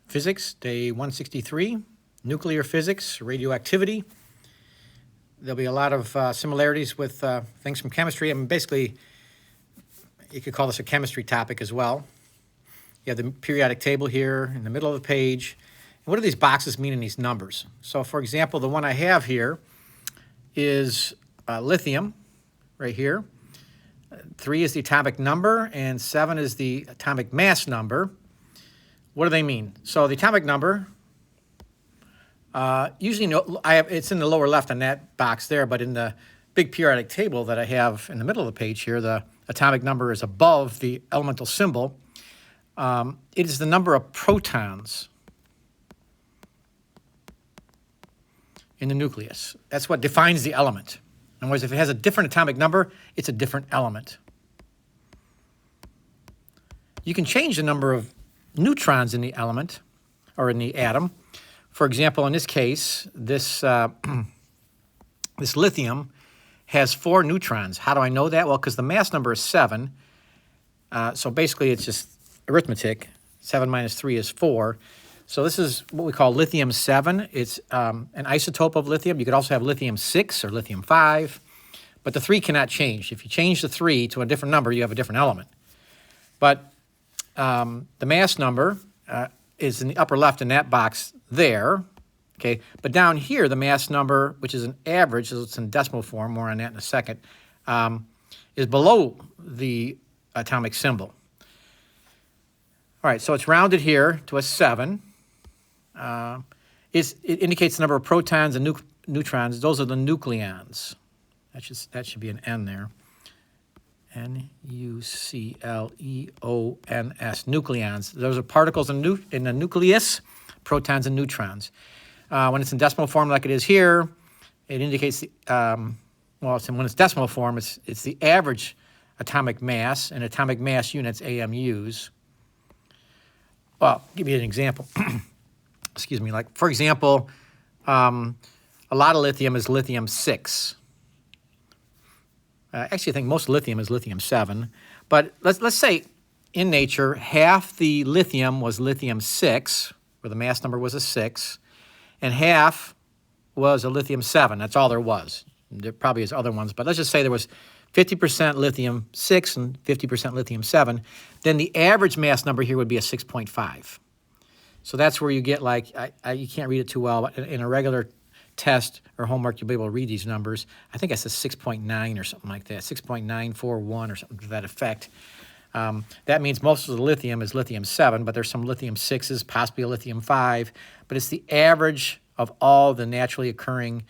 Physics, day 163, nuclear physics, radioactivity. There'll be a lot of similarities with things from chemistry. I mean, basically, you could call this a chemistry topic as well. You have the periodic table here in the middle of the page. And what do these boxes mean in these numbers? So, for example, the one I have here is lithium, right here. 3 is the atomic number, and 7 is the atomic mass number. What do they mean? So the atomic number, usually it's in the lower left on that box there, but in the big periodic table that I have in the middle of the page here, the atomic number is above the elemental symbol. It is the number of protons in the nucleus. That's what defines the element. In other words, if it has a different atomic number, it's a different element. You can change the number of neutrons in the element or in the atom. For example, in this case, this lithium has 4 neutrons. How do I know that? Well, because the mass number is 7. So basically, it's just arithmetic. 7 minus 3 is 4. So this is what we call lithium-7. It's an isotope of lithium. You could also have lithium-6 or lithium-5. But the 3 cannot change. If you change the 3 to a different number, you have a different element. But the mass number is in the upper left in that box there, okay? But down here, the mass number, which is an average, so it's in decimal form, more on that in a second, is below the atomic symbol. All right, so it's rounded here to a 7. It indicates the number of protons and neutrons. Those are the nucleons. That should be an N there. N-U-C-L-E-O-N-S, nucleons. Those are particles in the nucleus, protons and neutrons. When it's in decimal form like it is here, it indicates, when it's decimal form, it's the average atomic mass, and atomic mass units, AMUs. Well, I'll give you an example. Excuse me. Like, for example, a lot of lithium is lithium-6. Actually, I think most lithium is lithium-7. But let's say in nature, half the lithium was lithium-6, where the mass number was a 6, and half was a lithium-7. That's all there was. There probably is other ones, but let's just say there was 50% lithium-6 and 50% lithium-7. Then the average mass number here would be a 6.5. So that's where you get, like, you can't read it too well, but in a regular test or homework, you'll be able to read these numbers. I think it's a 6.9 or something like that, 6.941 or something to that effect. That means most of the lithium is lithium-7, but there's some lithium-6s, possibly a lithium-5. But it's the average of all the naturally occurring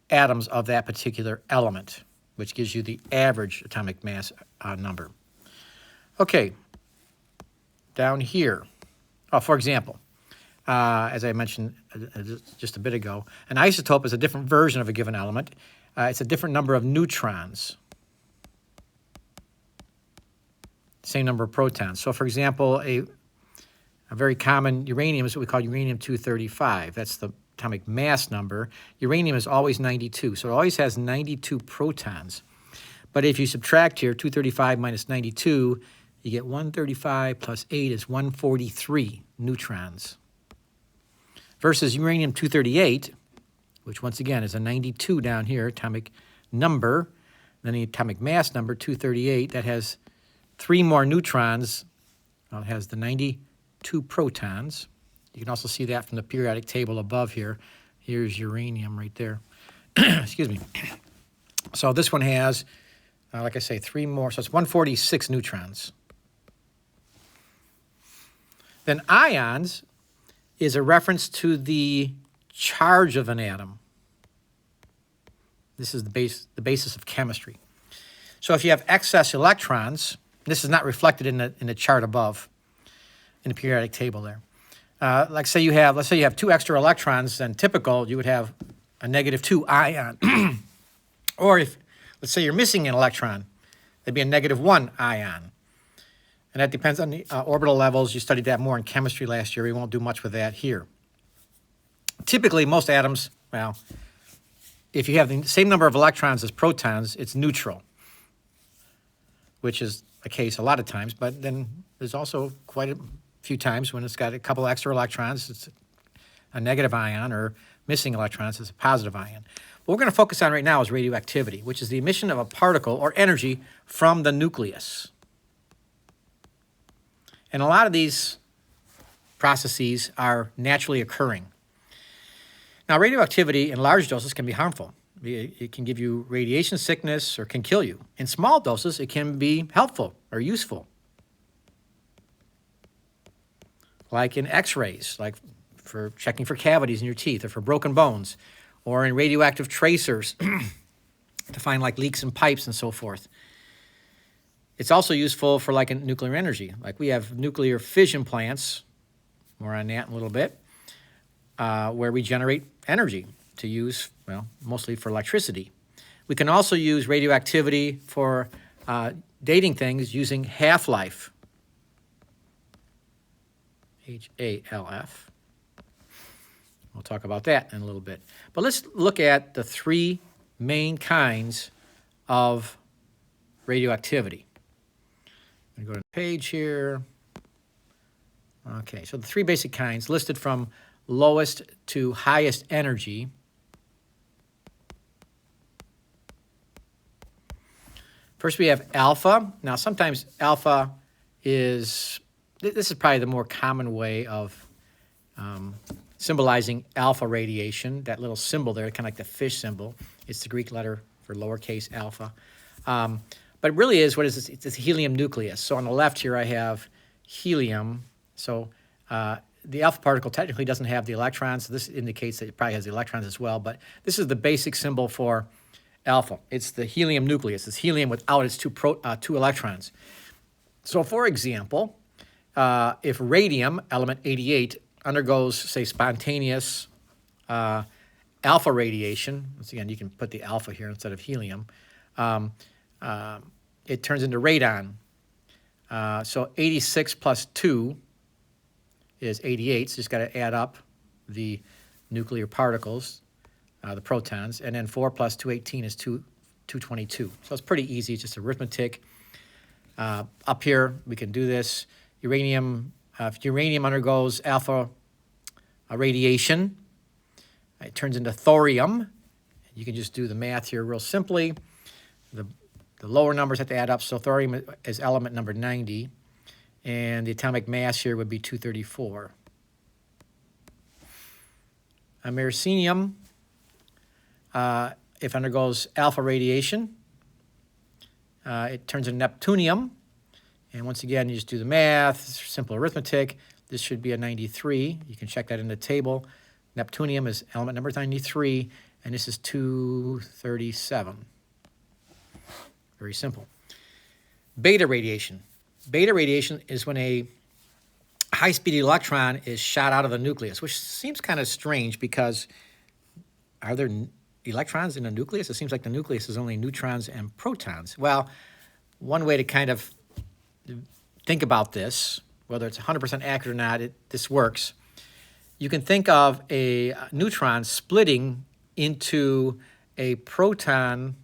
atoms of that particular element, which gives you the average atomic mass number. Okay, down here. For example, as I mentioned just a bit ago, an isotope is a different version of a given element. It's a different number of neutrons. Same number of protons. So, for example, a very common uranium is what we call uranium-235. That's the atomic mass number. Uranium is always 92, so it always has 92 protons. But if you subtract here 235 minus 92, you get 135 plus 8 is 143 neutrons. Versus uranium-238, which once again is a 92 down here, atomic number, then the atomic mass number, 238, that has 3 more neutrons. Well, it has the 92 protons. You can also see that from the periodic table above here. Here's uranium right there. Excuse me. So this one has, like I say, 3 more. So it's 146 neutrons. Then ions is a reference to the charge of an atom. This is the basis of chemistry. So if you have excess electrons, this is not reflected in the chart above, in the periodic table there. Let's say you have 2 extra electrons, then typical you would have a -2 ion. Or if, let's say you're missing an electron, there'd be a -1 ion. And that depends on the orbital levels. You studied that more in chemistry last year. We won't do much with that here. Typically, most atoms, well, if you have the same number of electrons as protons, it's neutral, which is the case a lot of times. But then there's also quite a few times when it's got a couple extra electrons, it's a negative ion, or missing electrons, it's a positive ion. What we're going to focus on right now is radioactivity, which is the emission of a particle or energy from the nucleus. And a lot of these processes are naturally occurring. Now, radioactivity in large doses can be harmful. It can give you radiation sickness or can kill you. In small doses, it can be helpful or useful. Like in X-rays, like for checking for cavities in your teeth or for broken bones, or in radioactive tracers to find like leaks in pipes and so forth. It's also useful for like in nuclear energy. Like we have nuclear fission plants, more on that in a little bit, where we generate energy to use, well, mostly for electricity. We can also use radioactivity for dating things using half-life, HALF. We'll talk about that in a little bit. But let's look at the three main kinds of radioactivity. I'm going to go to the page here. Okay, so the three basic kinds listed from lowest to highest energy. First we have alpha. Now sometimes alpha is, this is probably the more common way of symbolizing alpha radiation. That little symbol there, kind of like the fish symbol. It's the Greek letter for lowercase alpha. But it really is, what is this? It's a helium nucleus. So on the left here I have helium. So the alpha particle technically doesn't have the electrons. So this indicates that it probably has the electrons as well. But this is the basic symbol for alpha. It's the helium nucleus. It's helium without its two electrons. So for example, if radium, element 88, undergoes, say, spontaneous alpha radiation, once again, you can put the alpha here instead of helium, it turns into radon. So 86 plus 2 is 88, so just got to add up the nuclear particles, the protons, and then 4 plus 218 is 222. So it's pretty easy, it's just arithmetic. Up here, we can do this. Uranium, if uranium undergoes alpha radiation, it turns into thorium. You can just do the math here real simply. The lower numbers have to add up, so thorium is element number 90, and the atomic mass here would be 234. Americium, if it undergoes alpha radiation, it turns into neptunium. And once again, you just do the math, simple arithmetic. This should be a 93. You can check that in the table. Neptunium is element number 93, and this is 237. Very simple. Beta radiation. Beta radiation is when a high-speed electron is shot out of the nucleus, which seems kind of strange because are there electrons in a nucleus? It seems like the nucleus is only neutrons and protons. Well, one way to kind of think about this, whether it's 100% accurate or not, this works. You can think of a neutron splitting into a proton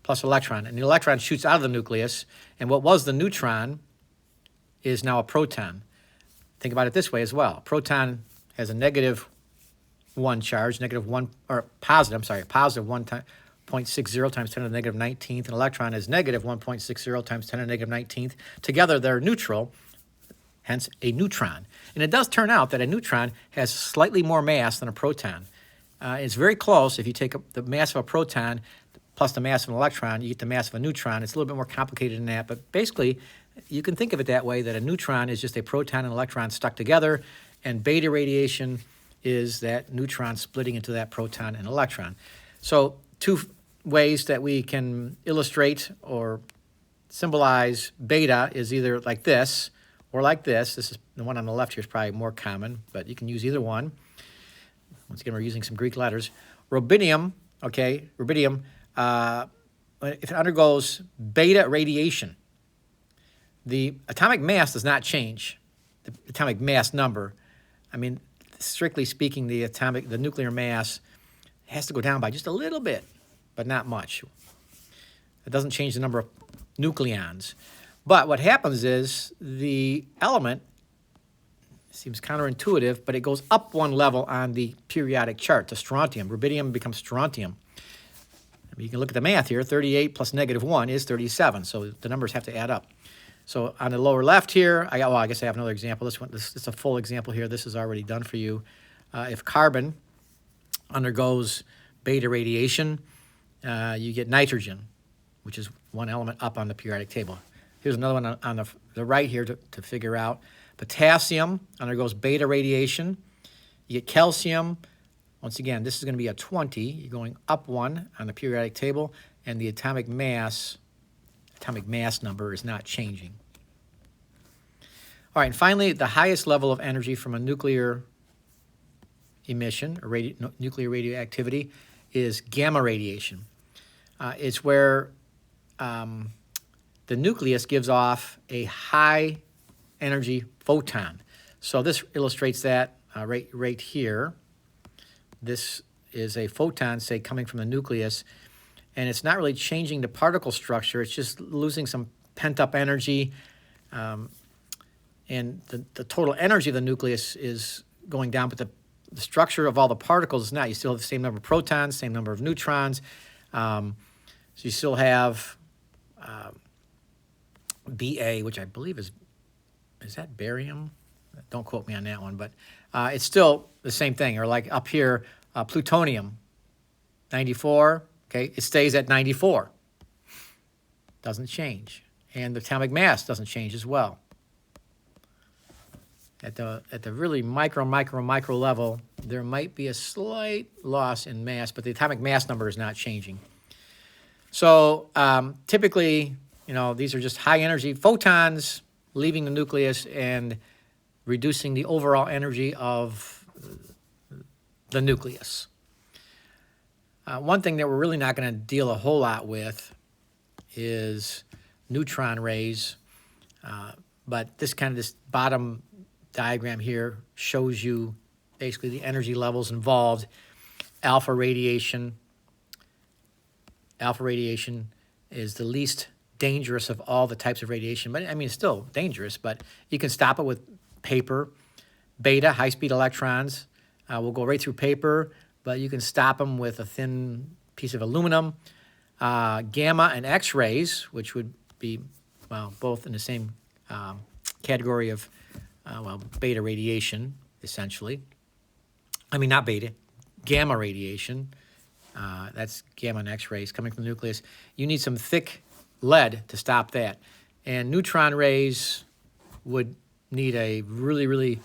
plus electron, and the electron shoots out of the nucleus, and what was the neutron is now a proton. Think about it this way as well. A proton has a negative 1 charge, positive 1.60 times 10 to the negative 19th. An electron is negative 1.60 times 10 to the negative 19th. Together, they're neutral, hence a neutron. And it does turn out that a neutron has slightly more mass than a proton. It's very close. If you take the mass of a proton plus the mass of an electron, you get the mass of a neutron. It's a little bit more complicated than that, but basically, you can think of it that way, that a neutron is just a proton and electron stuck together, and beta radiation is that neutron splitting into that proton and electron. So two ways that we can illustrate or symbolize beta is either like this or like this. This is the one on the left here is probably more common, but you can use either one. Once again, we're using some Greek letters. Rubidium, okay, rubidium, if it undergoes beta radiation, the atomic mass does not change, the atomic mass number. I mean, strictly speaking, the nuclear mass has to go down by just a little bit, but not much. It doesn't change the number of nucleons. But what happens is the element seems counterintuitive, but it goes up one level on the periodic chart to strontium. Rubidium becomes strontium. You can look at the math here. 38 plus -1 is 37, so the numbers have to add up. So on the lower left here, I guess I have another example. This is a full example here. This is already done for you. If carbon undergoes beta radiation, you get nitrogen, which is one element up on the periodic table. Here's another one on the right here to figure out. Potassium undergoes beta radiation. You get calcium. Once again, this is going to be a 20. You're going up one on the periodic table, and the atomic mass number is not changing. All right, and finally, the highest level of energy from a nuclear emission or nuclear radioactivity is gamma radiation. It's where the nucleus gives off a high energy photon. So this illustrates that right here. This is a photon, say, coming from the nucleus, and it's not really changing the particle structure. It's just losing some pent-up energy, and the total energy of the nucleus is going down, but the structure of all the particles is not. You still have the same number of protons, same number of neutrons. So you still have Ba, which I believe is that barium? Don't quote me on that one, but it's still the same thing. Or like up here, plutonium, 94, okay, it stays at 94. Doesn't change. And the atomic mass doesn't change as well. At the really micro level, there might be a slight loss in mass, but the atomic mass number is not changing. So typically, these are just high energy photons leaving the nucleus and reducing the overall energy of the nucleus. One thing that we're really not going to deal a whole lot with is neutron rays, but this bottom diagram here shows you basically the energy levels involved. Alpha radiation is the least dangerous of all the types of radiation, but I mean, it's still dangerous, but you can stop it with paper. Beta, high-speed electrons, will go right through paper, but you can stop them with a thin piece of aluminum. Gamma and X-rays, which would be, both in the same category of, beta radiation, essentially. I mean, not beta, gamma radiation. That's gamma and X-rays coming from the nucleus. You need some thick lead to stop that. And neutron rays would need a really, really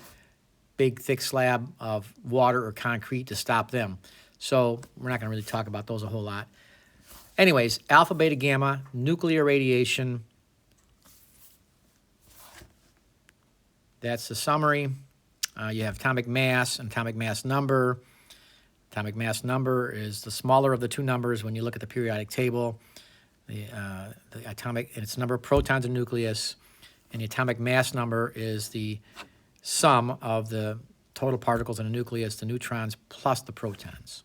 big, thick slab of water or concrete to stop them. So we're not going to really talk about those a whole lot. Anyways, alpha, beta, gamma, nuclear radiation. That's the summary. You have atomic mass and atomic mass number. Atomic mass number is the smaller of the two numbers when you look at the periodic table. The atomic, and its number of protons in the nucleus, and the atomic mass number is the sum of the total particles in the nucleus, the neutrons plus the protons.